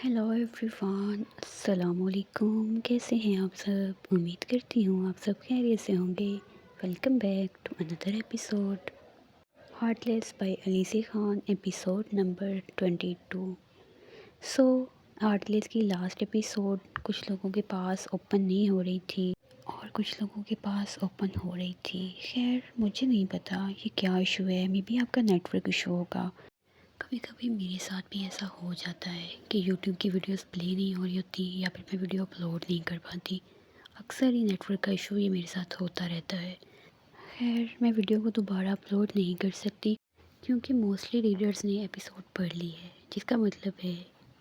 Hello everyone, अस्सलाम वालेकुम। कैसे हैं आप सब? उम्मीद करती हूँ आप सब खैरियत से होंगे। Welcome back to another episode heartless by Aleesi Khan, episode number 22। So heartless की लास्ट एपिसोड कुछ लोगों के पास ओपन नहीं हो रही थी और कुछ लोगों के पास ओपन हो रही थी। खैर मुझे नहीं पता ये क्या इशू है, मे बी आपका नेटवर्क इशू होगा। कभी कभी मेरे साथ भी ऐसा हो जाता है कि यूट्यूब की वीडियोस प्ले नहीं हो रही होती या फिर मैं वीडियो अपलोड नहीं कर पाती। अक्सर ही नेटवर्क का इशू ये मेरे साथ होता रहता है। खैर मैं वीडियो को दोबारा अपलोड नहीं कर सकती क्योंकि मोस्टली रीडर्स ने एपिसोड पढ़ ली है, जिसका मतलब है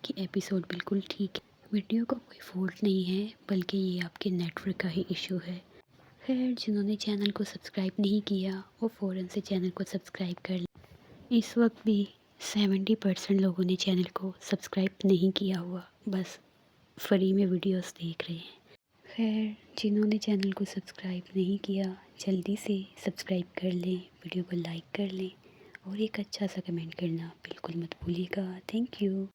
कि एपिसोड बिल्कुल ठीक है। वीडियो का कोई फॉल्ट नहीं है, बल्कि ये आपके नेटवर्क का ही इशू है। खैर जिन्होंने चैनल को सब्सक्राइब नहीं किया वो फ़ौरन से चैनल को सब्सक्राइब कर लें। इस वक्त भी 70% लोगों ने चैनल को सब्सक्राइब नहीं किया हुआ, बस फ्री में वीडियोस देख रहे हैं। खैर जिन्होंने चैनल को सब्सक्राइब नहीं किया जल्दी से सब्सक्राइब कर लें, वीडियो को लाइक कर लें और एक अच्छा सा कमेंट करना बिल्कुल मत भूलिएगा। Thank you.